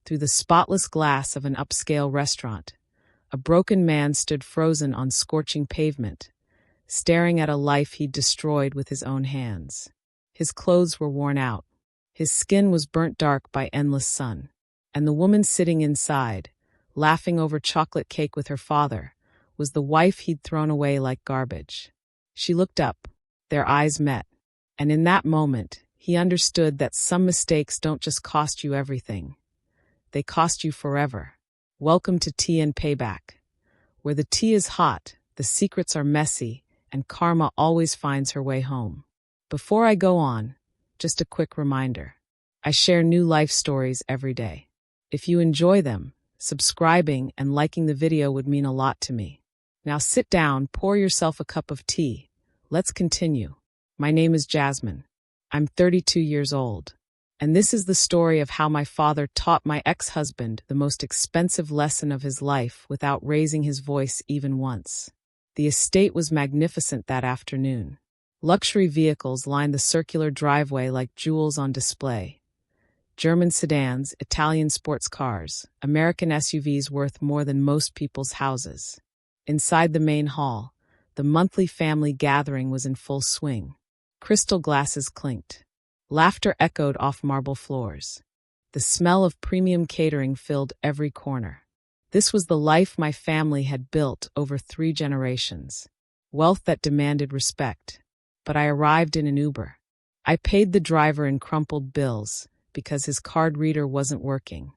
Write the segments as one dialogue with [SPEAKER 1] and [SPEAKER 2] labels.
[SPEAKER 1] through the spotless glass of an upscale restaurant. A broken man stood frozen on scorching pavement, staring at a life he'd destroyed with his own hands. His clothes were worn out. His skin was burnt dark by endless sun. And the woman sitting inside, laughing over chocolate cake with her father, was the wife he'd thrown away like garbage. She looked up. Their eyes met. And in that moment, he understood that some mistakes don't just cost you everything. They cost you forever. Welcome to Tea and Payback, where the tea is hot, the secrets are messy, and karma always finds her way home. Before I go on, just a quick reminder. I share new life stories every day. If you enjoy them, subscribing and liking the video would mean a lot to me. Now sit down, pour yourself a cup of tea. Let's continue. My name is Jasmine. I'm 32 years old. And this is the story of how my father taught my ex-husband the most expensive lesson of his life without raising his voice even once. The estate was magnificent that afternoon. Luxury vehicles lined the circular driveway like jewels on display. German sedans, Italian sports cars, American SUVs worth more than most people's houses. Inside the main hall, the monthly family gathering was in full swing. Crystal glasses clinked. Laughter echoed off marble floors. The smell of premium catering filled every corner. This was the life my family had built over 3 generations. Wealth that demanded respect. But I arrived in an Uber. I paid the driver in crumpled bills because his card reader wasn't working.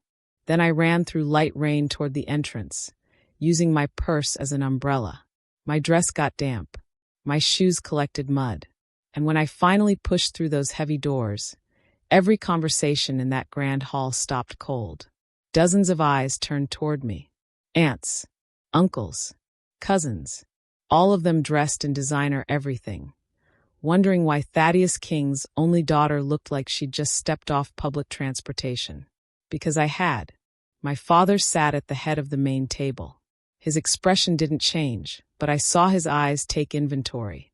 [SPEAKER 1] Then I ran through light rain toward the entrance, using my purse as an umbrella. My dress got damp. My shoes collected mud. And when I finally pushed through those heavy doors, every conversation in that grand hall stopped cold. Dozens of eyes turned toward me. Aunts, uncles, cousins, all of them dressed in designer everything, wondering why Thaddeus King's only daughter looked like she'd just stepped off public transportation. Because I had. My father sat at the head of the main table. His expression didn't change, but I saw his eyes take inventory.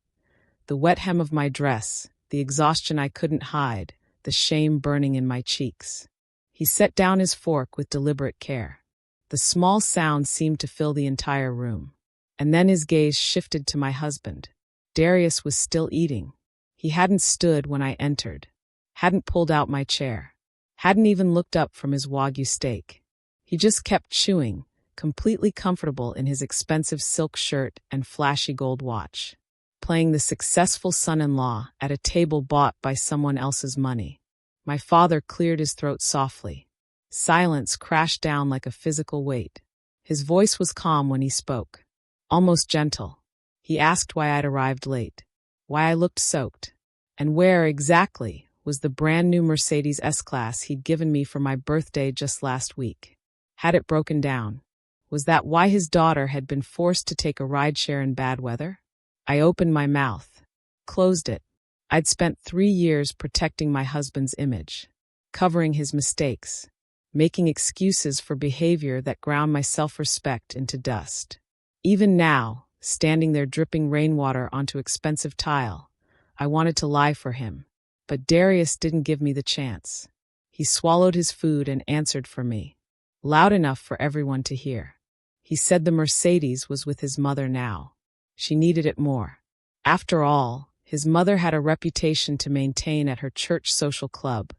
[SPEAKER 1] The wet hem of my dress, the exhaustion I couldn't hide, the shame burning in my cheeks. He set down his fork with deliberate care. The small sound seemed to fill the entire room. And then his gaze shifted to my husband. Darius was still eating. He hadn't stood when I entered, hadn't pulled out my chair, hadn't even looked up from his Wagyu steak. He just kept chewing, completely comfortable in his expensive silk shirt and flashy gold watch, playing the successful son-in-law at a table bought by someone else's money. My father cleared his throat softly. Silence crashed down like a physical weight. His voice was calm when he spoke, almost gentle. He asked why I'd arrived late, why I looked soaked, and where exactly was the brand new Mercedes S-Class he'd given me for my birthday just last week. Had it broken down? Was that why his daughter had been forced to take a rideshare in bad weather? I opened my mouth, closed it. I'd spent 3 years protecting my husband's image, covering his mistakes, making excuses for behavior that ground my self-respect into dust. Even now, standing there dripping rainwater onto expensive tile, I wanted to lie for him. But Darius didn't give me the chance. He swallowed his food and answered for me, loud enough for everyone to hear. He said the Mercedes was with his mother now. She needed it more. After all, his mother had a reputation to maintain at her church social club,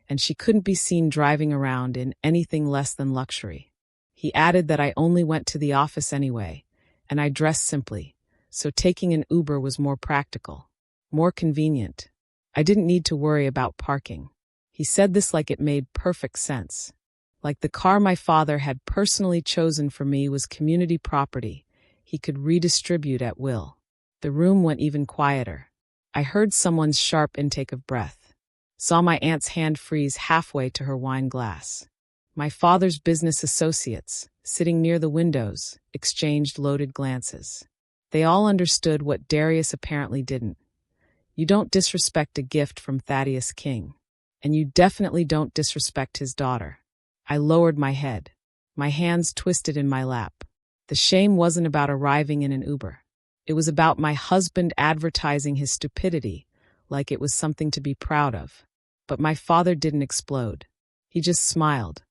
[SPEAKER 1] and she couldn't be seen driving around in anything less than luxury. He added that I only went to the office anyway, and I dressed simply, so taking an Uber was more practical, more convenient. I didn't need to worry about parking. He said this like it made perfect sense. Like the car my father had personally chosen for me was community property he could redistribute at will. The room went even quieter. I heard someone's sharp intake of breath, saw my aunt's hand freeze halfway to her wine glass. My father's business associates, sitting near the windows, exchanged loaded glances. They all understood what Darius apparently didn't. You don't disrespect a gift from Thaddeus King. And you definitely don't disrespect his daughter. I lowered my head. My hands twisted in my lap. The shame wasn't about arriving in an Uber. It was about my husband advertising his stupidity like it was something to be proud of. But my father didn't explode. He just smiled.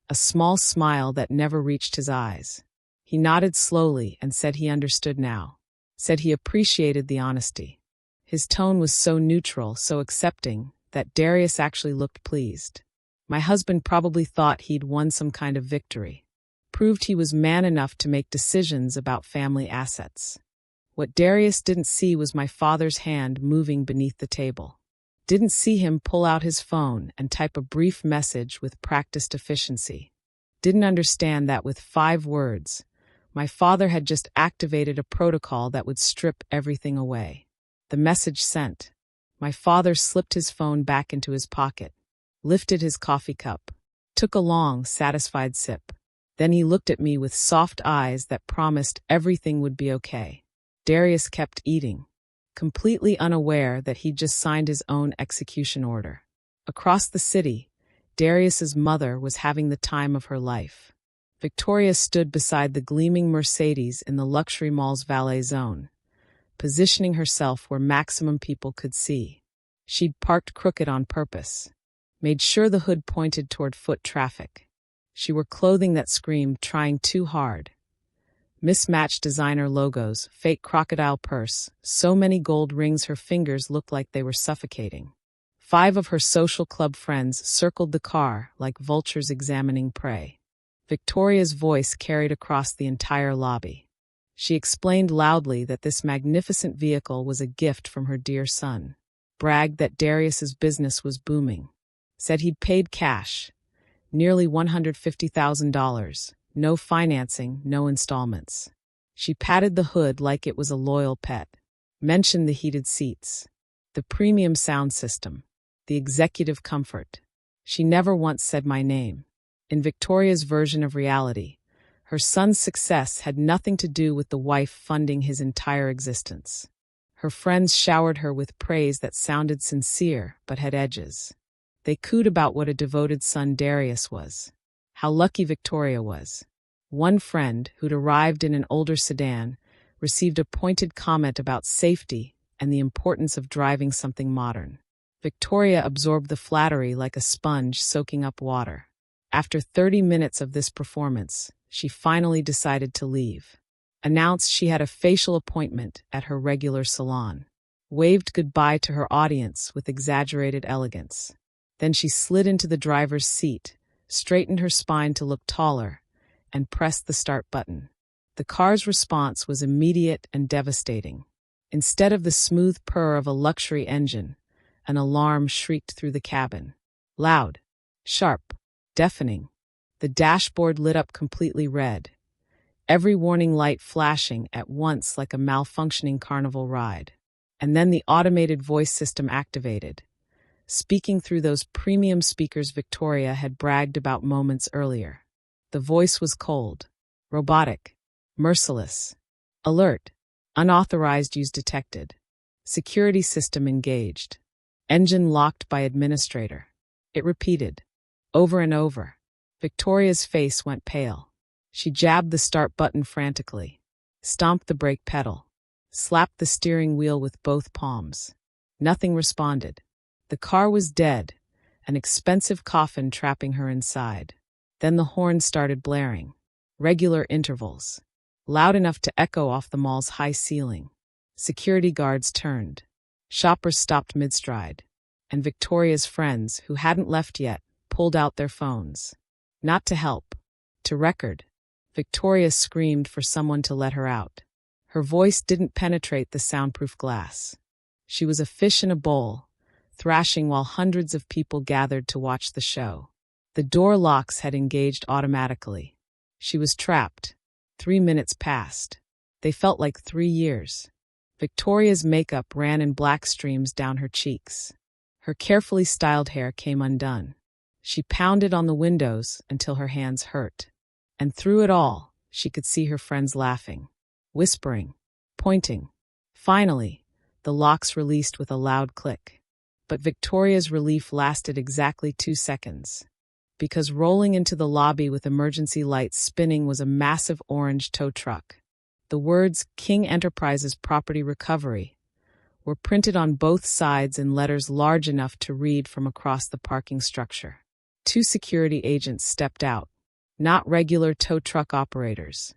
[SPEAKER 1] a small smile that never reached his eyes. He nodded slowly and said he understood now. Said he appreciated the honesty. His tone was so neutral, so accepting, that Darius actually looked pleased. My husband probably thought he'd won some kind of victory. Proved he was man enough to make decisions about family assets. What Darius didn't see was my father's hand moving beneath the table. Didn't see him pull out his phone and type a brief message with practiced efficiency. Didn't understand that with 5 words, my father had just activated a protocol that would strip everything away. The message sent. My father slipped his phone back into his pocket, lifted his coffee cup, took a long, satisfied sip. Then he looked at me with soft eyes that promised everything would be okay. Darius kept eating, completely unaware that he'd just signed his own execution order. Across the city, Darius's mother was having the time of her life. Victoria stood beside the gleaming Mercedes in the luxury mall's valet zone, positioning herself where maximum people could see. She'd parked crooked on purpose, made sure the hood pointed toward foot traffic. She wore clothing that screamed trying too hard. Mismatched designer logos, fake crocodile purse, so many gold rings her fingers looked like they were suffocating. 5 of her social club friends circled the car like vultures examining prey. Victoria's voice carried across the entire lobby. She explained loudly that this magnificent vehicle was a gift from her dear son. Bragged that Darius's business was booming. Said he'd paid cash, nearly $150,000, no financing, no installments. She patted the hood like it was a loyal pet. Mentioned the heated seats, the premium sound system, the executive comfort. She never once said my name. In Victoria's version of reality, her son's success had nothing to do with the wife funding his entire existence. Her friends showered her with praise that sounded sincere but had edges. They cooed about what a devoted son Darius was, how lucky Victoria was. One friend, who'd arrived in an older sedan, received a pointed comment about safety and the importance of driving something modern. Victoria absorbed the flattery like a sponge soaking up water. After 30 minutes of this performance, she finally decided to leave. Announced she had a facial appointment at her regular salon. Waved goodbye to her audience with exaggerated elegance. Then she slid into the driver's seat, straightened her spine to look taller, and pressed the start button. The car's response was immediate and devastating. Instead of the smooth purr of a luxury engine, an alarm shrieked through the cabin. Loud, sharp, deafening. The dashboard lit up completely red, every warning light flashing at once like a malfunctioning carnival ride. And then the automated voice system activated, speaking through those premium speakers Victoria had bragged about moments earlier. The voice was cold, robotic, merciless. Alert, unauthorized use detected. Security system engaged. Engine locked by administrator. It repeated, over and over. Victoria's face went pale. She jabbed the start button frantically, stomped the brake pedal, slapped the steering wheel with both palms. Nothing responded. The car was dead, an expensive coffin trapping her inside. Then the horn started blaring, regular intervals, loud enough to echo off the mall's high ceiling. Security guards turned. Shoppers stopped mid-stride, and Victoria's friends, who hadn't left yet, pulled out their phones. Not to help, to record. Victoria screamed for someone to let her out. Her voice didn't penetrate the soundproof glass. She was a fish in a bowl, thrashing while hundreds of people gathered to watch the show. The door locks had engaged automatically. She was trapped. 3 minutes passed. They felt like 3 years. Victoria's makeup ran in black streams down her cheeks. Her carefully styled hair came undone. She pounded on the windows until her hands hurt. And through it all, she could see her friends laughing, whispering, pointing. Finally, the locks released with a loud click. But Victoria's relief lasted exactly 2 seconds. Because rolling into the lobby with emergency lights spinning was a massive orange tow truck. The words King Enterprises Property Recovery were printed on both sides in letters large enough to read from across the parking structure. 2 security agents stepped out, not regular tow truck operators.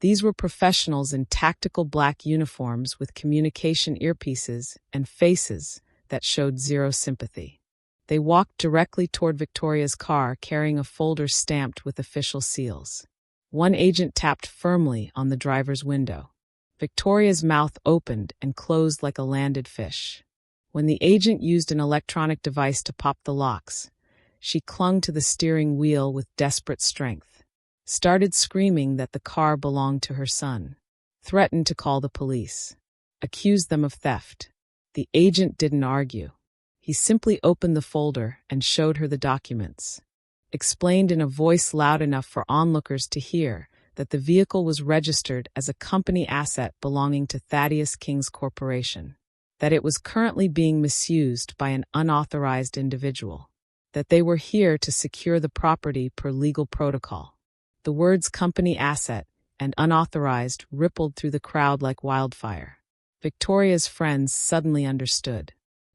[SPEAKER 1] These were professionals in tactical black uniforms with communication earpieces and faces that showed zero sympathy. They walked directly toward Victoria's car carrying a folder stamped with official seals. One agent tapped firmly on the driver's window. Victoria's mouth opened and closed like a landed fish. When the agent used an electronic device to pop the locks, she clung to the steering wheel with desperate strength, started screaming that the car belonged to her son, threatened to call the police, accused them of theft. The agent didn't argue. He simply opened the folder and showed her the documents, explained in a voice loud enough for onlookers to hear that the vehicle was registered as a company asset belonging to Thaddeus King's Corporation, that it was currently being misused by an unauthorized individual, that they were here to secure the property per legal protocol. The words company asset and unauthorized rippled through the crowd like wildfire. Victoria's friends suddenly understood.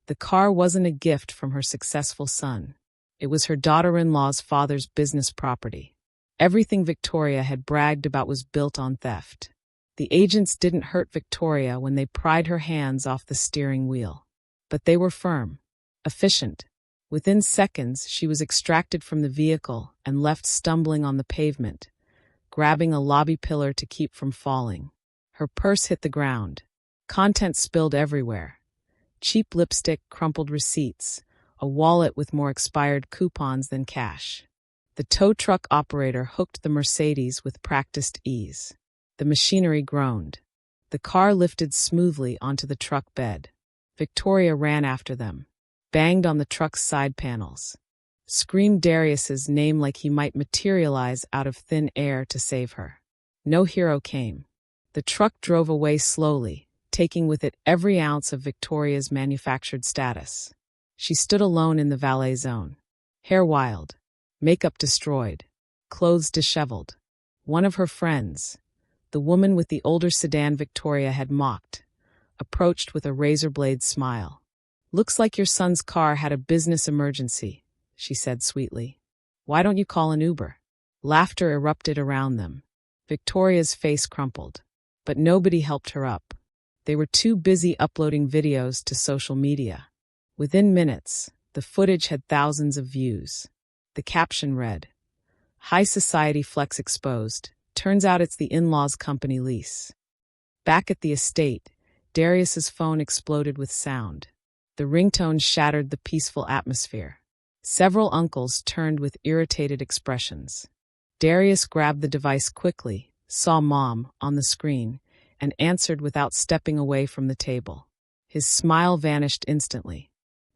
[SPEAKER 1] The car wasn't a gift from her successful son. It was her daughter-in-law's father's business property. Everything Victoria had bragged about was built on theft. The agents didn't hurt Victoria when they pried her hands off the steering wheel. But they were firm, efficient. Within seconds, she was extracted from the vehicle and left stumbling on the pavement, grabbing a lobby pillar to keep from falling. Her purse hit the ground. Contents spilled everywhere. Cheap lipstick, crumpled receipts, a wallet with more expired coupons than cash. The tow truck operator hooked the Mercedes with practiced ease. The machinery groaned. The car lifted smoothly onto the truck bed. Victoria ran after them, banged on the truck's side panels, screamed Darius's name like he might materialize out of thin air to save her. No hero came. The truck drove away slowly, taking with it every ounce of Victoria's manufactured status. She stood alone in the valet zone, hair wild, makeup destroyed, clothes disheveled. One of her friends, the woman with the older sedan Victoria had mocked, approached with a razor-blade smile. "Looks like your son's car had a business emergency," she said sweetly. "Why don't you call an Uber?" Laughter erupted around them. Victoria's face crumpled. But nobody helped her up. They were too busy uploading videos to social media. Within minutes, the footage had thousands of views. The caption read, "High Society Flex Exposed. Turns out it's the in-laws' company lease." Back at the estate, Darius's phone exploded with sound. The ringtone shattered the peaceful atmosphere. Several uncles turned with irritated expressions. Darius grabbed the device quickly, saw Mom on the screen, and answered without stepping away from the table. His smile vanished instantly.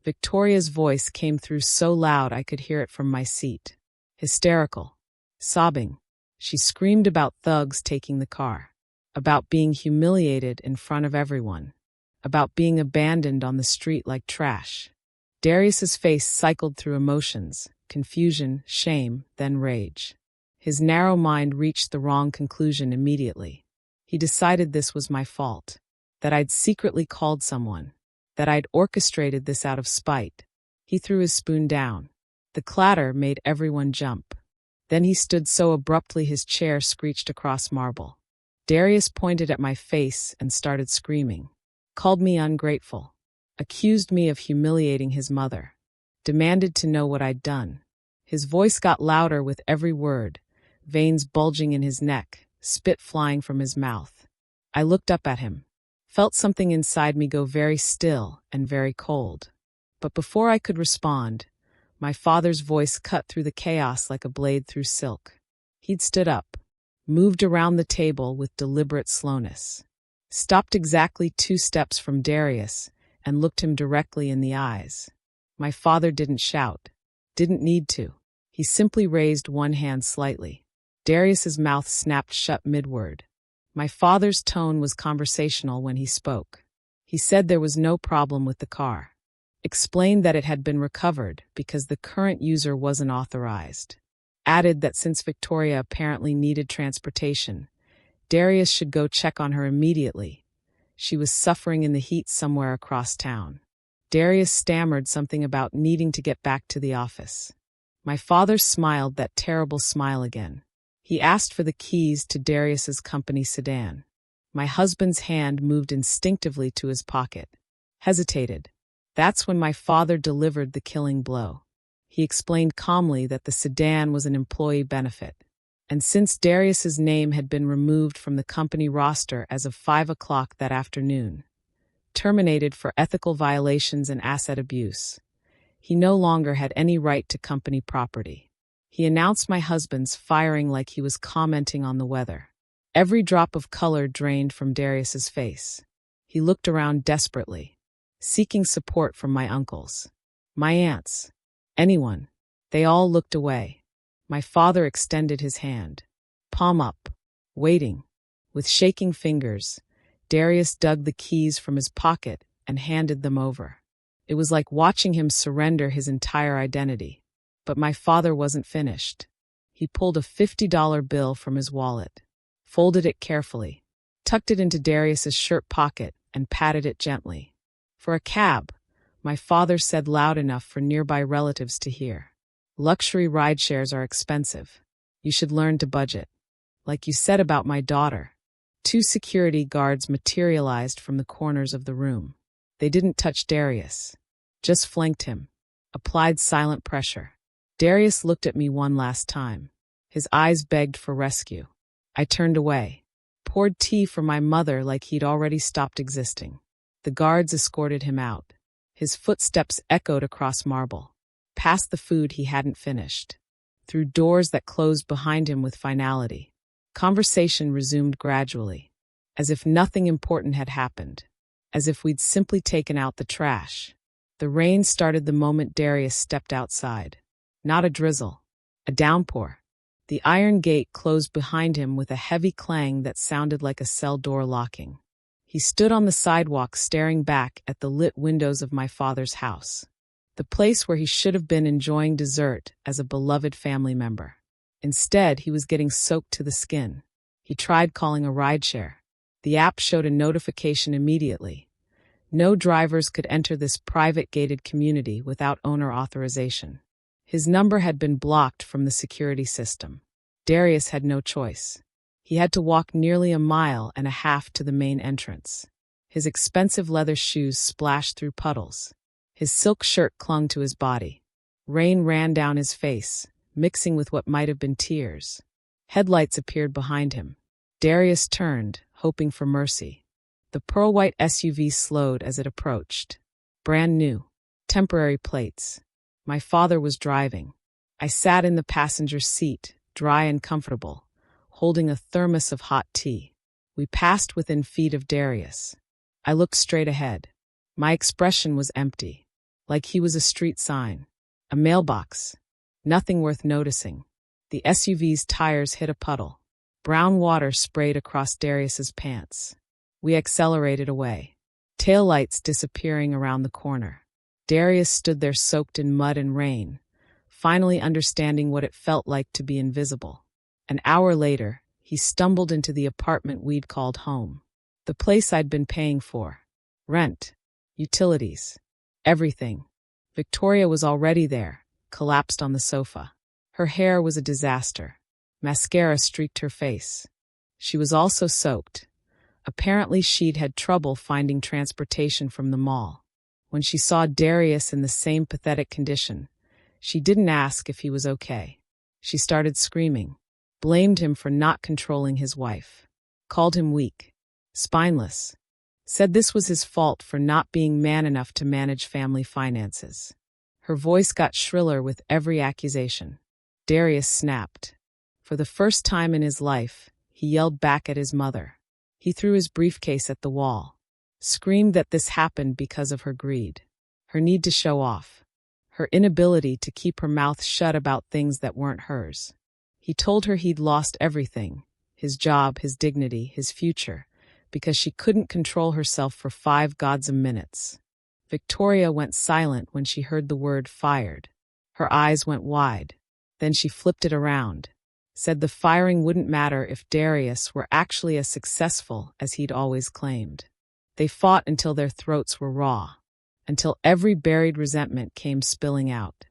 [SPEAKER 1] Victoria's voice came through so loud I could hear it from my seat. Hysterical. Sobbing. She screamed about thugs taking the car, about being humiliated in front of everyone, about being abandoned on the street like trash. Darius's face cycled through emotions, confusion, shame, then rage. His narrow mind reached the wrong conclusion immediately. He decided this was my fault, that I'd secretly called someone, that I'd orchestrated this out of spite. He threw his spoon down. The clatter made everyone jump. Then he stood so abruptly his chair screeched across marble. Darius pointed at my face and started screaming. Called me ungrateful. Accused me of humiliating his mother. Demanded to know what I'd done. His voice got louder with every word, veins bulging in his neck, spit flying from his mouth. I looked up at him, felt something inside me go very still and very cold. But before I could respond, my father's voice cut through the chaos like a blade through silk. He'd stood up, moved around the table with deliberate slowness, stopped exactly 2 steps from Darius, and looked him directly in the eyes. My father didn't shout, didn't need to. He simply raised one hand slightly. Darius's mouth snapped shut mid-word. My father's tone was conversational when he spoke. He said there was no problem with the car. Explained that it had been recovered because the current user wasn't authorized. Added that since Victoria apparently needed transportation, Darius should go check on her immediately. She was suffering in the heat somewhere across town. Darius stammered something about needing to get back to the office. My father smiled that terrible smile again. He asked for the keys to Darius's company sedan. My husband's hand moved instinctively to his pocket. Hesitated. That's when my father delivered the killing blow. He explained calmly that the sedan was an employee benefit. And since Darius's name had been removed from the company roster as of 5 o'clock that afternoon, terminated for ethical violations and asset abuse, he no longer had any right to company property. He announced my husband's firing like he was commenting on the weather. Every drop of color drained from Darius's face. He looked around desperately, seeking support from my uncles, my aunts, anyone. They all looked away. My father extended his hand, palm up, waiting. With shaking fingers, Darius dug the keys from his pocket and handed them over. It was like watching him surrender his entire identity. But my father wasn't finished. He pulled a $50 bill from his wallet, folded it carefully, tucked it into Darius's shirt pocket, and patted it gently. For a cab, my father said loud enough for nearby relatives to hear. Luxury rideshares are expensive. You should learn to budget. Like you said about my daughter. 2 security guards materialized from the corners of the room. They didn't touch Darius, just flanked him, applied silent pressure. Darius looked at me one last time. His eyes begged for rescue. I turned away, poured tea for my mother like he'd already stopped existing. The guards escorted him out. His footsteps echoed across marble, past the food he hadn't finished, through doors that closed behind him with finality. Conversation resumed gradually, as if nothing important had happened, as if we'd simply taken out the trash. The rain started the moment Darius stepped outside. Not a drizzle, a downpour. The iron gate closed behind him with a heavy clang that sounded like a cell door locking. He stood on the sidewalk staring back at the lit windows of my father's house, the place where he should have been enjoying dessert as a beloved family member. Instead, he was getting soaked to the skin. He tried calling a rideshare. The app showed a notification immediately. No drivers could enter this private gated community without owner authorization. His number had been blocked from the security system. Darius had no choice. He had to walk nearly a mile and a half to the main entrance. His expensive leather shoes splashed through puddles. His silk shirt clung to his body. Rain ran down his face, mixing with what might have been tears. Headlights appeared behind him. Darius turned, hoping for mercy. The pearl-white SUV slowed as it approached. Brand new. Temporary plates. My father was driving. I sat in the passenger seat, dry and comfortable, holding a thermos of hot tea. We passed within feet of Darius. I looked straight ahead. My expression was empty, like he was a street sign, a mailbox. Nothing worth noticing. The SUV's tires hit a puddle. Brown water sprayed across Darius's pants. We accelerated away, taillights disappearing around the corner. Darius stood there soaked in mud and rain, finally understanding what it felt like to be invisible. An hour later, he stumbled into the apartment we'd called home. The place I'd been paying for. Rent, utilities, everything. Victoria was already there, collapsed on the sofa. Her hair was a disaster. Mascara streaked her face. She was also soaked. Apparently she'd had trouble finding transportation from the mall. When she saw Darius in the same pathetic condition, she didn't ask if he was okay. She started screaming, blamed him for not controlling his wife, called him weak, spineless, said this was his fault for not being man enough to manage family finances. Her voice got shriller with every accusation. Darius snapped. For the first time in his life, he yelled back at his mother. He threw his briefcase at the wall, screamed that this happened because of her greed, her need to show off, her inability to keep her mouth shut about things that weren't hers. He told her he'd lost everything, his job, his dignity, his future, because she couldn't control herself for 5 goddamn minutes. Victoria went silent when she heard the word fired. Her eyes went wide. Then she flipped it around, said the firing wouldn't matter if Darius were actually as successful as he'd always claimed. They fought until their throats were raw, until every buried resentment came spilling out.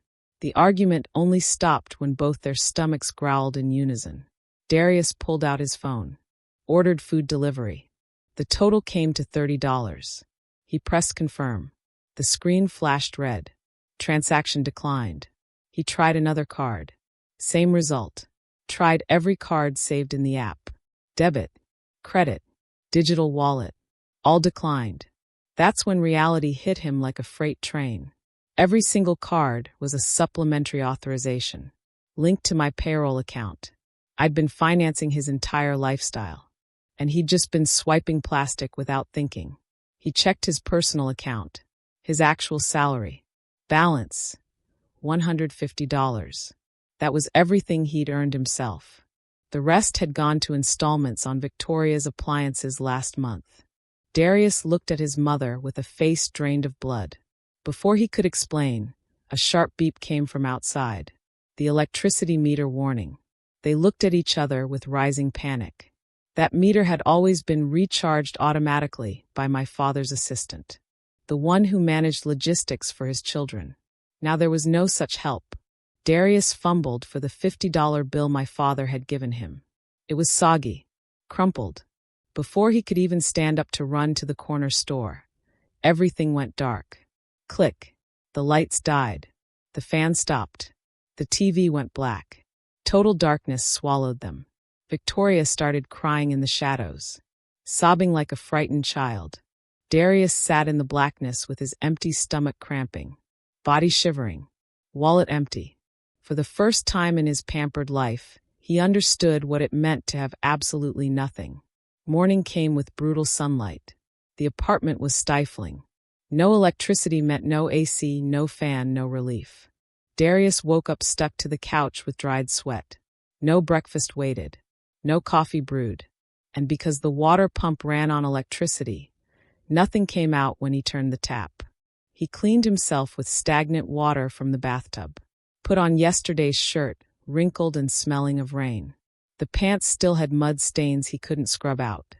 [SPEAKER 1] The argument only stopped when both their stomachs growled in unison. Darius pulled out his phone, ordered food delivery. The total came to $30. He pressed confirm. The screen flashed red. Transaction declined. He tried another card. Same result. Tried every card saved in the app. Debit, credit, digital wallet. All declined. That's when reality hit him like a freight train. Every single card was a supplementary authorization, linked to my payroll account. I'd been financing his entire lifestyle, and he'd just been swiping plastic without thinking. He checked his personal account, his actual salary. Balance, $150. That was everything he'd earned himself. The rest had gone to installments on Victoria's appliances last month. Darius looked at his mother with a face drained of blood. Before he could explain, a sharp beep came from outside. The electricity meter warning. They looked at each other with rising panic. That meter had always been recharged automatically by my father's assistant, the one who managed logistics for his children. Now there was no such help. Darius fumbled for the $50 bill my father had given him. It was soggy, crumpled. Before he could even stand up to run to the corner store, everything went dark. Click. The lights died. The fan stopped. The TV went black. Total darkness swallowed them. Victoria started crying in the shadows, sobbing like a frightened child. Darius sat in the blackness with his empty stomach cramping, body shivering, wallet empty. For the first time in his pampered life, he understood what it meant to have absolutely nothing. Morning came with brutal sunlight. The apartment was stifling. No electricity meant no AC, no fan, no relief. Darius woke up stuck to the couch with dried sweat. No breakfast waited. No coffee brewed. And because the water pump ran on electricity, nothing came out when he turned the tap. He cleaned himself with stagnant water from the bathtub. Put on yesterday's shirt, wrinkled and smelling of rain. The pants still had mud stains he couldn't scrub out.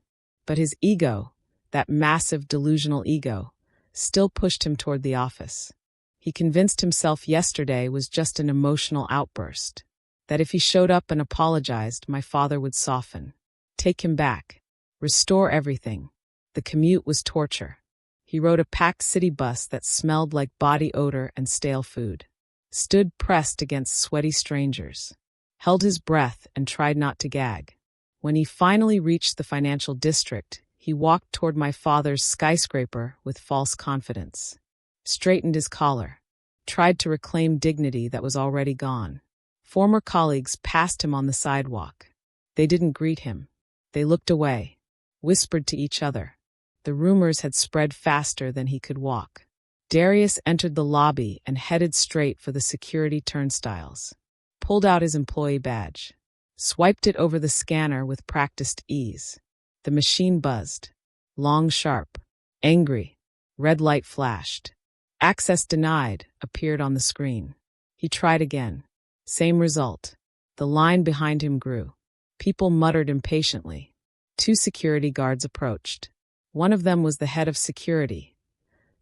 [SPEAKER 1] But his ego, that massive delusional ego, still pushed him toward the office. He convinced himself yesterday was just an emotional outburst, that if he showed up and apologized, my father would soften, take him back, restore everything. The commute was torture. He rode a packed city bus that smelled like body odor and stale food, stood pressed against sweaty strangers, held his breath and tried not to gag. When he finally reached the financial district, he walked toward my father's skyscraper with false confidence, straightened his collar, tried to reclaim dignity that was already gone. Former colleagues passed him on the sidewalk. They didn't greet him. They looked away, whispered to each other. The rumors had spread faster than he could walk. Darius entered the lobby and headed straight for the security turnstiles, pulled out his employee badge, swiped it over the scanner with practiced ease. The machine buzzed. Long, sharp, angry. Red light flashed. Access denied appeared on the screen. He tried again. Same result. The line behind him grew. People muttered impatiently. 2 security guards approached. One of them was the head of security,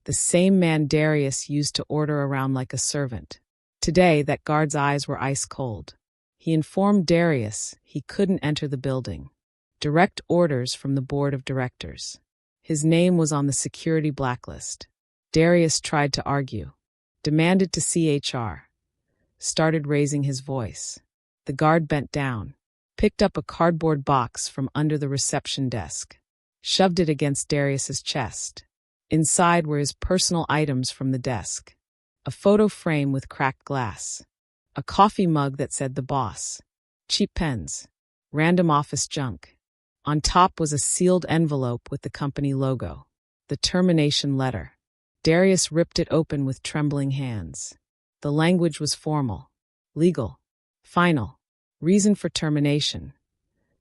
[SPEAKER 1] the same man Darius used to order around like a servant. Today, that guard's eyes were ice cold. He informed Darius he couldn't enter the building. Direct orders from the board of directors. His name was on the security blacklist. Darius tried to argue, demanded to see HR, started raising his voice. The guard bent down, picked up a cardboard box from under the reception desk, shoved it against Darius's chest. Inside were his personal items from the desk. A photo frame with cracked glass. A coffee mug that said "The Boss." Cheap pens. Random office junk. On top was a sealed envelope with the company logo. The termination letter. Darius ripped it open with trembling hands. The language was formal, legal, final. Reason for termination.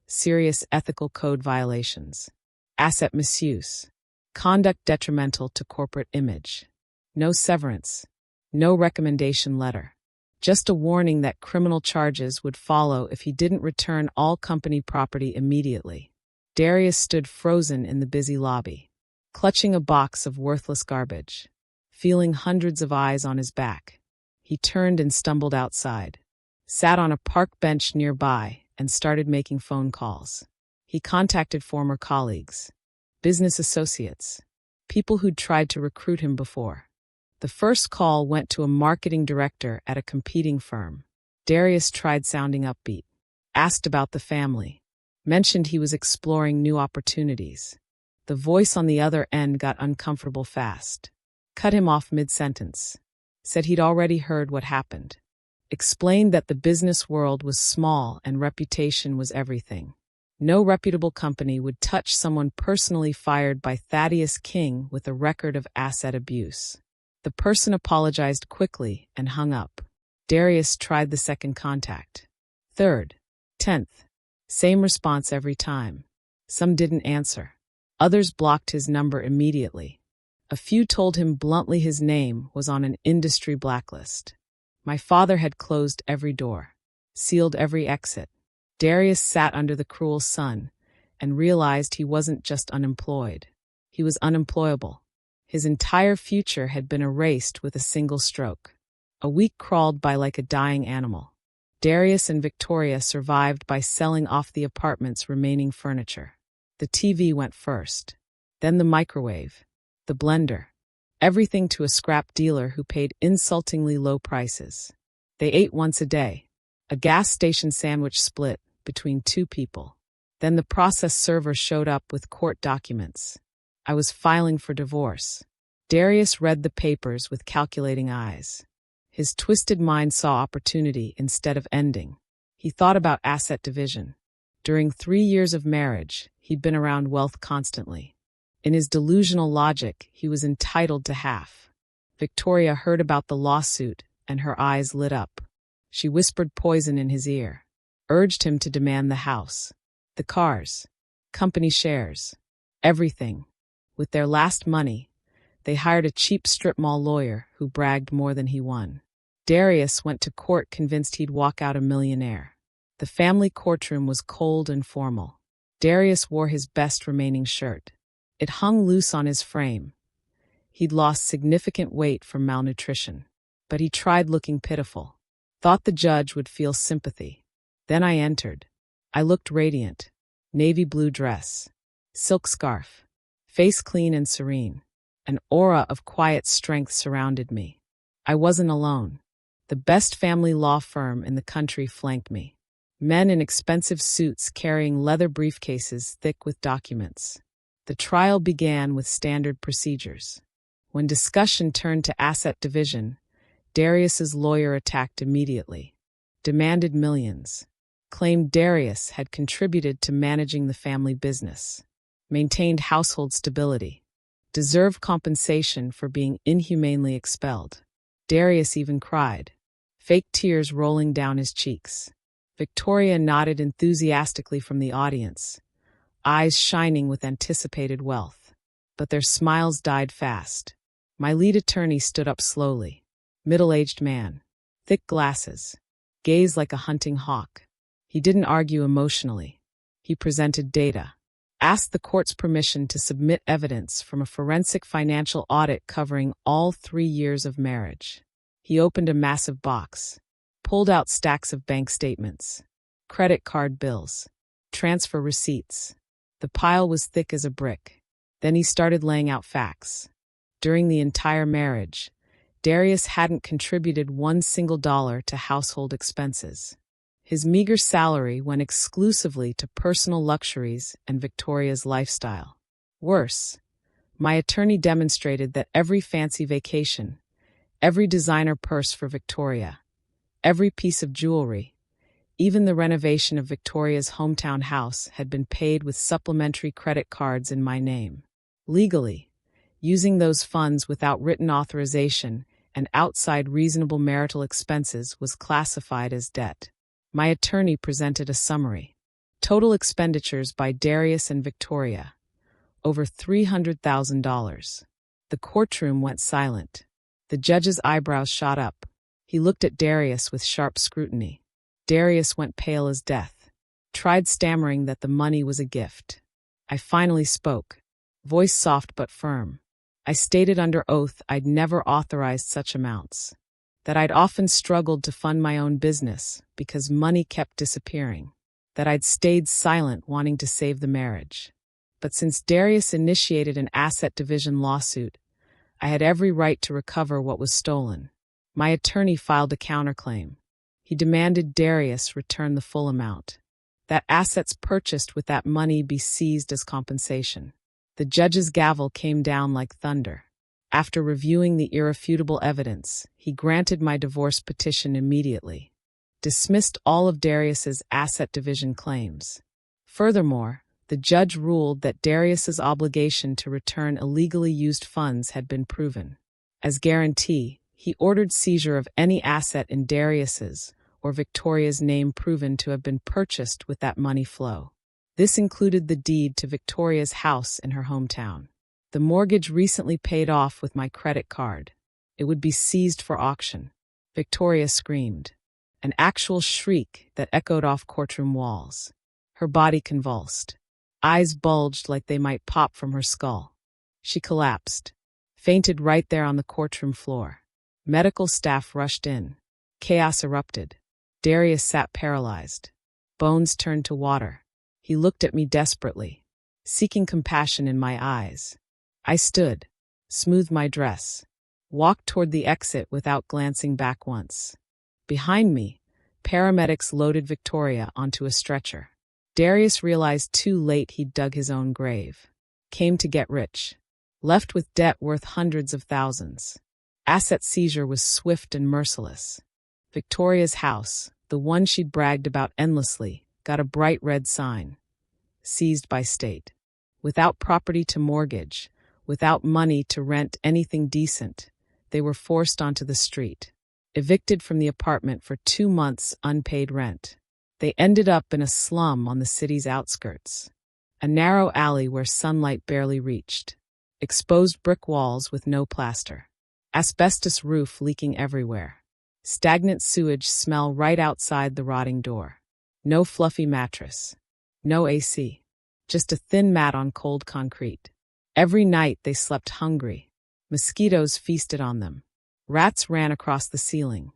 [SPEAKER 1] Serious ethical code violations. Asset misuse. Conduct detrimental to corporate image. No severance. No recommendation letter. Just a warning that criminal charges would follow if he didn't return all company property immediately. Darius stood frozen in the busy lobby, clutching a box of worthless garbage, feeling hundreds of eyes on his back. He turned and stumbled outside, sat on a park bench nearby, and started making phone calls. He contacted former colleagues, business associates, people who'd tried to recruit him before. The first call went to a marketing director at a competing firm. Darius tried sounding upbeat, asked about the family, mentioned he was exploring new opportunities. The voice on the other end got uncomfortable fast, cut him off mid-sentence, said he'd already heard what happened, explained that the business world was small and reputation was everything. No reputable company would touch someone personally fired by Thaddeus King with a record of asset abuse. The person apologized quickly and hung up. Darius tried the second contact. Third, 10th. Same response every time. Some didn't answer. Others blocked his number immediately. A few told him bluntly his name was on an industry blacklist. My father had closed every door, sealed every exit. Darius sat under the cruel sun and realized he wasn't just unemployed. He was unemployable. His entire future had been erased with a single stroke. A week crawled by like a dying animal. Darius and Victoria survived by selling off the apartment's remaining furniture. The TV went first, then the microwave, the blender, everything to a scrap dealer who paid insultingly low prices. They ate once a day, a gas station sandwich split between two people. Then the process server showed up with court documents. I was filing for divorce. Darius read the papers with calculating eyes. His twisted mind saw opportunity instead of ending. He thought about asset division. During 3 years of marriage, he'd been around wealth constantly. In his delusional logic, he was entitled to half. Victoria heard about the lawsuit, and her eyes lit up. She whispered poison in his ear, urged him to demand the house, the cars, company shares, everything. With their last money, they hired a cheap strip mall lawyer who bragged more than he won. Darius went to court convinced he'd walk out a millionaire. The family courtroom was cold and formal. Darius wore his best remaining shirt. It hung loose on his frame. He'd lost significant weight from malnutrition, but he tried looking pitiful. Thought the judge would feel sympathy. Then I entered. I looked radiant. Navy blue dress, silk scarf, face clean and serene. An aura of quiet strength surrounded me. I wasn't alone. The best family law firm in the country flanked me. Men in expensive suits carrying leather briefcases thick with documents. The trial began with standard procedures. When discussion turned to asset division, Darius's lawyer attacked immediately. Demanded millions. Claimed Darius had contributed to managing the family business. Maintained household stability. Deserved compensation for being inhumanely expelled. Darius even cried, fake tears rolling down his cheeks. Victoria nodded enthusiastically from the audience, eyes shining with anticipated wealth. But their smiles died fast. My lead attorney stood up slowly. Middle-aged man, thick glasses, gaze like a hunting hawk. He didn't argue emotionally. He presented data. Asked the court's permission to submit evidence from a forensic financial audit covering all 3 years of marriage. He opened a massive box, pulled out stacks of bank statements, credit card bills, transfer receipts. The pile was thick as a brick. Then he started laying out facts. During the entire marriage, Darius hadn't contributed $1 single to household expenses. His meager salary went exclusively to personal luxuries and Victoria's lifestyle. Worse, my attorney demonstrated that every fancy vacation, every designer purse for Victoria, every piece of jewelry, even the renovation of Victoria's hometown house had been paid with supplementary credit cards in my name. Legally, using those funds without written authorization and outside reasonable marital expenses was classified as debt. My attorney presented a summary. Total expenditures by Darius and Victoria, over $300,000. The courtroom went silent. The judge's eyebrows shot up. He looked at Darius with sharp scrutiny. Darius went pale as death, tried stammering that the money was a gift. I finally spoke, voice soft but firm. I stated under oath I'd never authorized such amounts. that I'd often struggled to fund my own business because money kept disappearing, that I'd stayed silent wanting to save the marriage. But since Darius initiated an asset division lawsuit, I had every right to recover what was stolen. My attorney filed a counterclaim. He demanded Darius return the full amount, that assets purchased with that money be seized as compensation. The judge's gavel came down like thunder. After reviewing the irrefutable evidence, he granted my divorce petition immediately, dismissed all of Darius's asset division claims. Furthermore, the judge ruled that Darius's obligation to return illegally used funds had been proven. As guarantee, he ordered seizure of any asset in Darius's or Victoria's name proven to have been purchased with that money flow. This included the deed to Victoria's house in her hometown. The mortgage recently paid off with my credit card. It would be seized for auction. Victoria screamed, an actual shriek that echoed off courtroom walls. Her body convulsed. Eyes bulged like they might pop from her skull. She collapsed, fainted right there on the courtroom floor. Medical staff rushed in. Chaos erupted. Darius sat paralyzed. Bones turned to water. He looked at me desperately, seeking compassion in my eyes. I stood, smoothed my dress, walked toward the exit without glancing back once. Behind me, paramedics loaded Victoria onto a stretcher. Darius realized too late he'd dug his own grave. Came to get rich. Left with debt worth hundreds of thousands. Asset seizure was swift and merciless. Victoria's house, the one she'd bragged about endlessly, got a bright red sign. Seized by state. Without property to mortgage, without money to rent anything decent, they were forced onto the street. Evicted from the apartment for 2 months' unpaid rent. They ended up in a slum on the city's outskirts. A narrow alley where sunlight barely reached. Exposed brick walls with no plaster. Asbestos roof leaking everywhere. Stagnant sewage smell right outside the rotting door. No fluffy mattress. No AC. Just a thin mat on cold concrete. Every night they slept hungry. Mosquitoes feasted on them. Rats ran across the ceiling.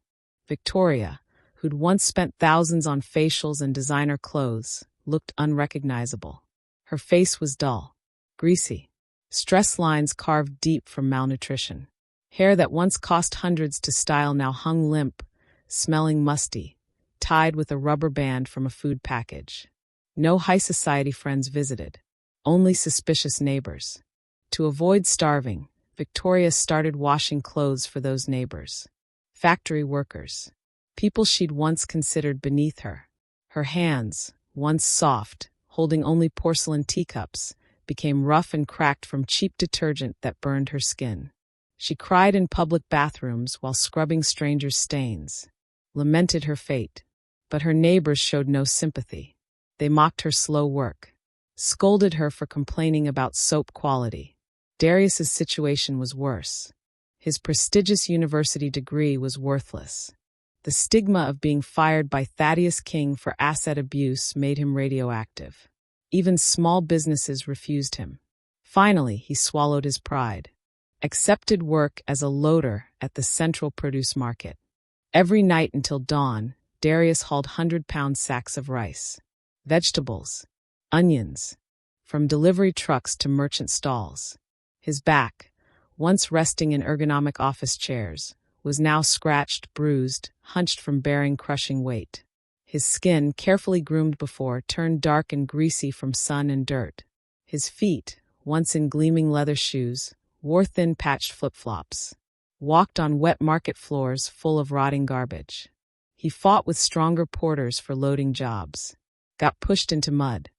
[SPEAKER 1] Victoria, who'd once spent thousands on facials and designer clothes, looked unrecognizable. Her face was dull, greasy. Stress lines carved deep from malnutrition. Hair that once cost hundreds to style now hung limp, smelling musty, tied with a rubber band from a food package. No high society friends visited, only suspicious neighbors. To avoid starving, Victoria started washing clothes for those neighbors. Factory workers. People she'd once considered beneath her. Her hands, once soft, holding only porcelain teacups, became rough and cracked from cheap detergent that burned her skin. She cried in public bathrooms while scrubbing strangers' stains, lamented her fate. But her neighbors showed no sympathy. They mocked her slow work, scolded her for complaining about soap quality. Darius's situation was worse. His prestigious university degree was worthless. The stigma of being fired by Thaddeus King for asset abuse made him radioactive. Even small businesses refused him. Finally, he swallowed his pride. Accepted work as a loader at the Central Produce Market. Every night until dawn, Darius hauled 100-pound sacks of rice, vegetables, onions, from delivery trucks to merchant stalls. His back, once resting in ergonomic office chairs, was now scratched, bruised, hunched from bearing crushing weight. His skin, carefully groomed before, turned dark and greasy from sun and dirt. His feet, once in gleaming leather shoes, wore thin patched flip-flops. Walked on wet market floors full of rotting garbage. He fought with stronger porters for loading jobs. Got pushed into mud.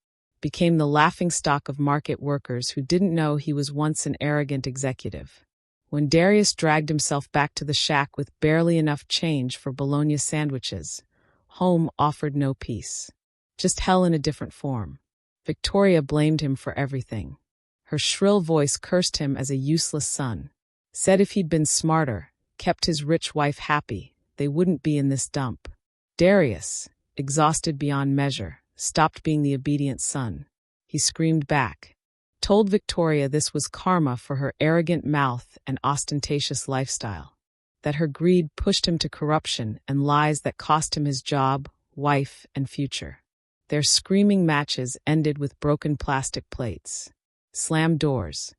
[SPEAKER 1] Became the laughingstock of market workers who didn't know he was once an arrogant executive. When Darius dragged himself back to the shack with barely enough change for bologna sandwiches, home offered no peace. Just hell in a different form. Victoria blamed him for everything. Her shrill voice cursed him as a useless son. Said if he'd been smarter, kept his rich wife happy, they wouldn't be in this dump. Darius, exhausted beyond measure, stopped being the obedient son. He screamed back. Told Victoria this was karma for her arrogant mouth and ostentatious lifestyle. that her greed pushed him to corruption and lies that cost him his job, wife, and future. Their screaming matches ended with broken plastic plates, slammed doors,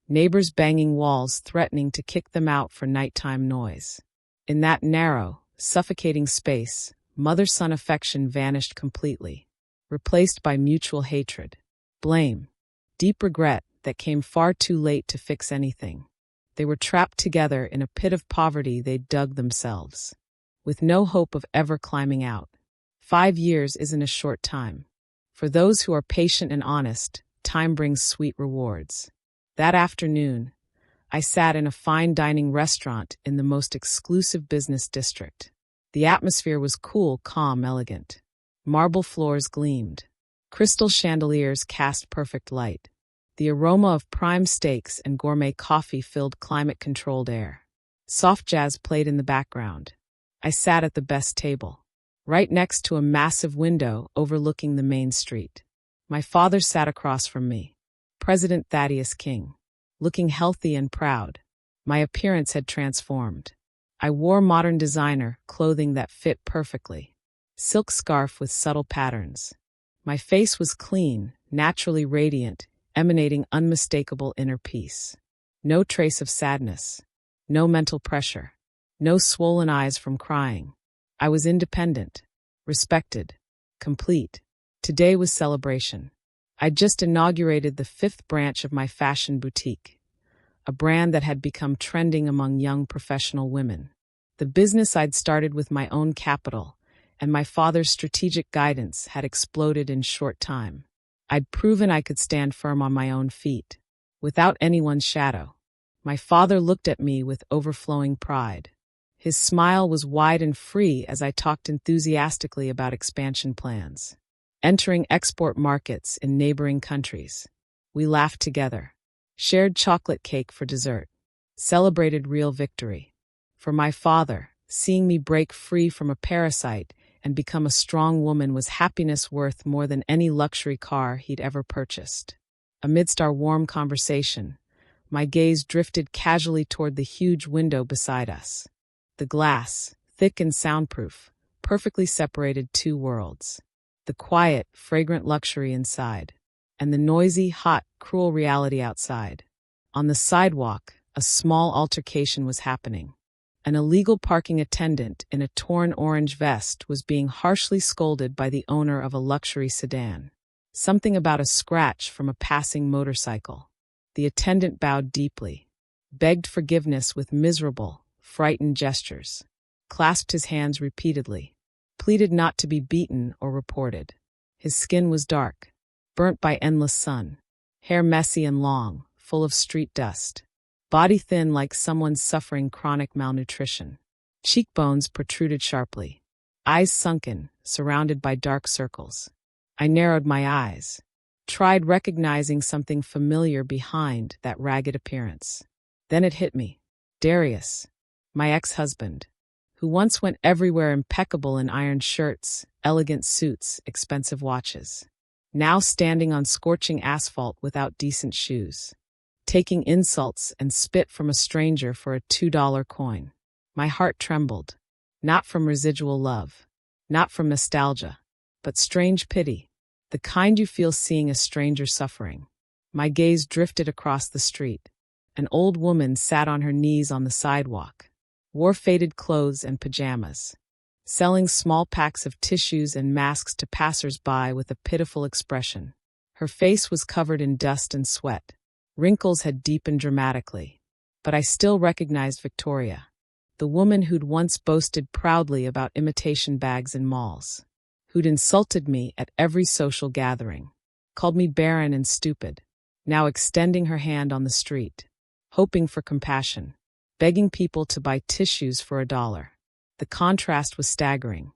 [SPEAKER 1] neighbors banging walls threatening to kick them out for nighttime noise. In that narrow, suffocating space, mother-son affection vanished completely, replaced by mutual hatred, blame, deep regret that came far too late to fix anything. They were trapped together in a pit of poverty they'd dug themselves, with no hope of ever climbing out. 5 years isn't a short time. For those who are patient and honest, time brings sweet rewards. That afternoon, I sat in a fine dining restaurant in the most exclusive business district. The atmosphere was cool, calm, elegant. Marble floors gleamed. Crystal chandeliers cast perfect light. The aroma of prime steaks and gourmet coffee filled climate-controlled air. Soft jazz played in the background. I sat at the best table, right next to a massive window overlooking the main street. My father sat across from me, President Thaddeus King, looking healthy and proud. My appearance had transformed. I wore modern designer clothing that fit perfectly. Silk scarf with subtle patterns. My face was clean, naturally radiant, emanating unmistakable inner peace. No trace of sadness. No mental pressure. No swollen eyes from crying. I was independent, respected, complete. Today was celebration. I'd just inaugurated the 5th branch of my fashion boutique, a brand that had become trending among young professional women. The business I'd started with my own capital and my father's strategic guidance had exploded in short time. I'd proven I could stand firm on my own feet, without anyone's shadow. My father looked at me with overflowing pride. His smile was wide and free as I talked enthusiastically about expansion plans, entering export markets in neighboring countries. We laughed together, shared chocolate cake for dessert, celebrated real victory. For my father, seeing me break free from a parasite and become a strong woman was happiness worth more than any luxury car he'd ever purchased. Amidst our warm conversation, my gaze drifted casually toward the huge window beside us. The glass, thick and soundproof, perfectly separated 2 worlds. The quiet, fragrant luxury inside, and the noisy, hot, cruel reality outside. On the sidewalk, a small altercation was happening. An illegal parking attendant in a torn orange vest was being harshly scolded by the owner of a luxury sedan. Something about a scratch from a passing motorcycle. The attendant bowed deeply, begged forgiveness with miserable, frightened gestures, clasped his hands repeatedly, pleaded not to be beaten or reported. His skin was dark, burnt by endless sun, hair messy and long, full of street dust. Body thin like someone suffering chronic malnutrition. Cheekbones protruded sharply. Eyes sunken, surrounded by dark circles. I narrowed my eyes, tried recognizing something familiar behind that ragged appearance. Then it hit me. Darius, my ex-husband, who once went everywhere impeccable in ironed shirts, elegant suits, expensive watches. Now standing on scorching asphalt without decent shoes. Taking insults and spit from a stranger for a $2 coin. My heart trembled, not from residual love, not from nostalgia, but strange pity, the kind you feel seeing a stranger suffering. My gaze drifted across the street. An old woman sat on her knees on the sidewalk, wore faded clothes and pajamas, selling small packs of tissues and masks to passers-by with a pitiful expression. Her face was covered in dust and sweat. Wrinkles had deepened dramatically, but I still recognized Victoria, the woman who'd once boasted proudly about imitation bags in malls, who'd insulted me at every social gathering, called me barren and stupid, now extending her hand on the street, hoping for compassion, begging people to buy tissues for $1. The contrast was staggering,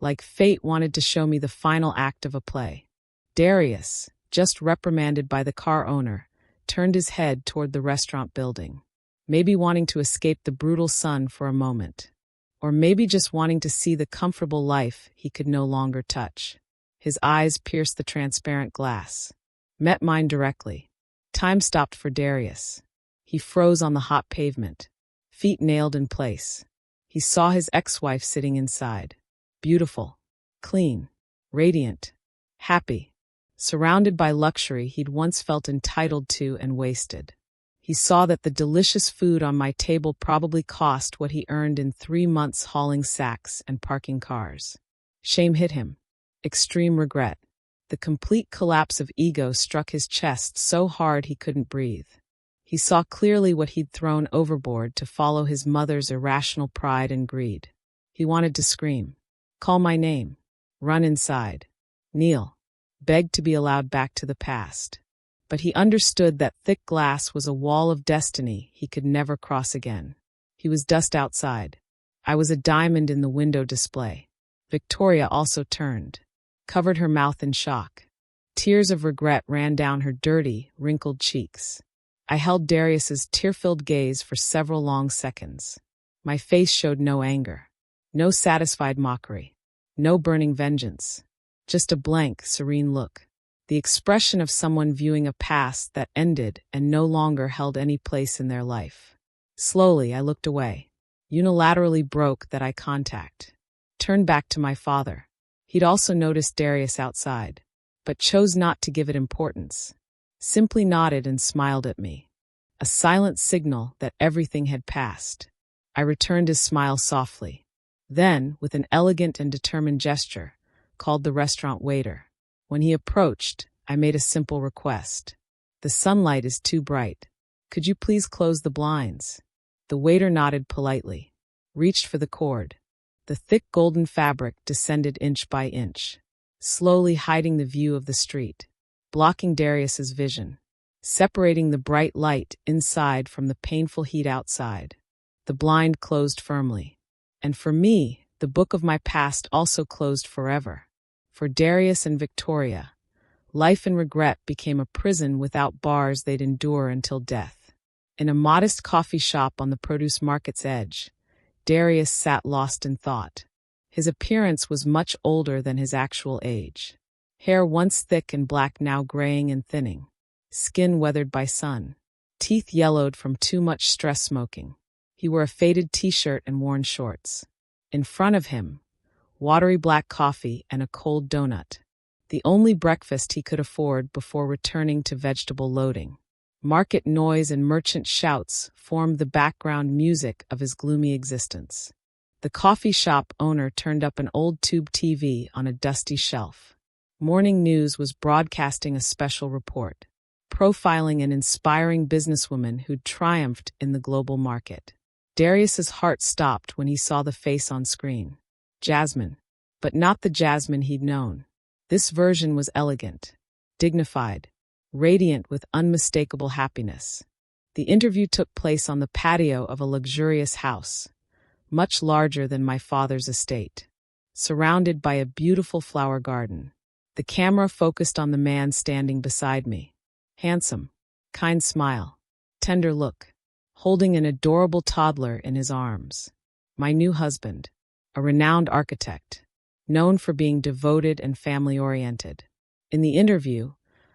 [SPEAKER 1] like fate wanted to show me the final act of a play. Darius, just reprimanded by the car owner, turned his head toward the restaurant building, maybe wanting to escape the brutal sun for a moment, or maybe just wanting to see the comfortable life he could no longer touch. His eyes pierced the transparent glass, met mine directly. Time stopped for Darius. He froze on the hot pavement, feet nailed in place, He saw his ex-wife sitting inside. Beautiful, clean, radiant, happy, surrounded by luxury he'd once felt entitled to and wasted. He saw that the delicious food on my table probably cost what he earned in 3 months hauling sacks and parking cars. Shame hit him. Extreme regret. The complete collapse of ego struck his chest so hard he couldn't breathe. He saw clearly what he'd thrown overboard to follow his mother's irrational pride and greed. He wanted to scream, call my name, run inside, kneel, beg to be allowed back to the past. But he understood that thick glass was a wall of destiny he could never cross again. He was dust outside. I was a diamond in the window display. Victoria also turned, covered her mouth in shock. Tears of regret ran down her dirty, wrinkled cheeks. I held Darius's tear-filled gaze for several long seconds. My face showed no anger, no satisfied mockery, no burning vengeance, just a blank, serene look. The expression of someone viewing a past that ended and no longer held any place in their life. Slowly, I looked away, unilaterally broke that eye contact, turned back to my father. He'd also noticed Darius outside, but chose not to give it importance. Simply nodded and smiled at me. A silent signal that everything had passed. I returned his smile softly. Then, with an elegant and determined gesture, called the restaurant waiter. When he approached, I made a simple request. The sunlight is too bright. Could you please close the blinds? The waiter nodded politely, reached for the cord. The thick golden fabric descended inch by inch, slowly hiding the view of the street, blocking Darius's vision, separating the bright light inside from the painful heat outside. The blind closed firmly. And for me, the book of my past also closed forever. For Darius and Victoria, life and regret became a prison without bars they'd endure until death. In a modest coffee shop on the produce market's edge, Darius sat lost in thought. His appearance was much older than his actual age. Hair once thick and black, now graying and thinning. Skin weathered by sun. Teeth yellowed from too much stress smoking. He wore a faded t-shirt and worn shorts. In front of him, watery black coffee and a cold donut. The only breakfast he could afford before returning to vegetable loading. Market noise and merchant shouts formed the background music of his gloomy existence. The coffee shop owner turned up an old tube TV on a dusty shelf. Morning News was broadcasting a special report, profiling an inspiring businesswoman who'd triumphed in the global market. Darius's heart stopped when he saw the face on screen. Jasmine, but not the Jasmine he'd known. This version was elegant, dignified, radiant with unmistakable happiness. The interview took place on the patio of a luxurious house, much larger than my father's estate, surrounded by a beautiful flower garden. The camera focused on the man standing beside me. Handsome, kind smile, tender look, holding an adorable toddler in his arms. My new husband, a renowned architect, known for being devoted and family-oriented. In the interview,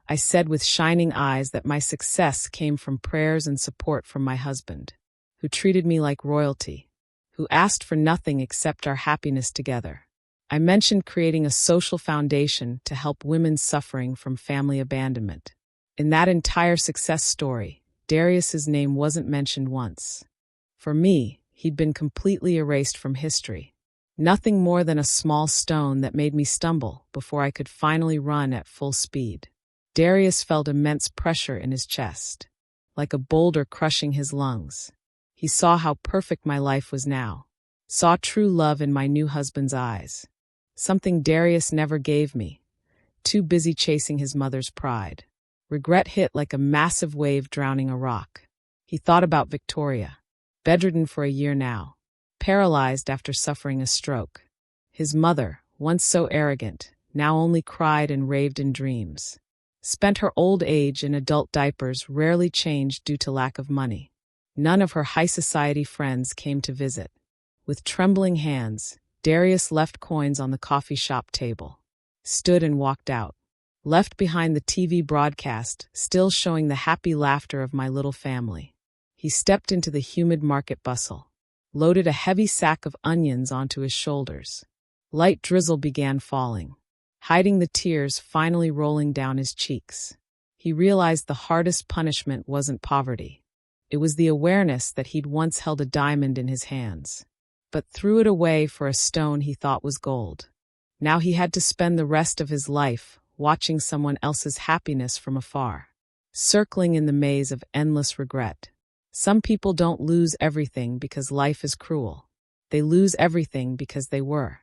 [SPEAKER 1] I said with shining eyes that my success came from prayers and support from my husband, who treated me like royalty, who asked for nothing except our happiness together. I mentioned creating a social foundation to help women suffering from family abandonment. In that entire success story, Darius's name wasn't mentioned once. For me, he'd been completely erased from history. Nothing more than a small stone that made me stumble before I could finally run at full speed. Darius felt immense pressure in his chest, like a boulder crushing his lungs. He saw how perfect my life was now, saw true love in my new husband's eyes. Something Darius never gave me, too busy chasing his mother's pride. Regret hit like a massive wave drowning a rock. He thought about Victoria, bedridden for a year now, paralyzed after suffering a stroke. His mother, once so arrogant, now only cried and raved in dreams. Spent her old age in adult diapers rarely changed due to lack of money. None of her high society friends came to visit. With trembling hands, Darius left coins on the coffee shop table, stood and walked out, left behind the TV broadcast still showing the happy laughter of my little family. He stepped into the humid market bustle, loaded a heavy sack of onions onto his shoulders. Light drizzle began falling, hiding the tears finally rolling down his cheeks. He realized the hardest punishment wasn't poverty. It was the awareness that he'd once held a diamond in his hands, but threw it away for a stone he thought was gold. Now he had to spend the rest of his life watching someone else's happiness from afar, circling in the maze of endless regret. Some people don't lose everything because life is cruel. They lose everything because they were.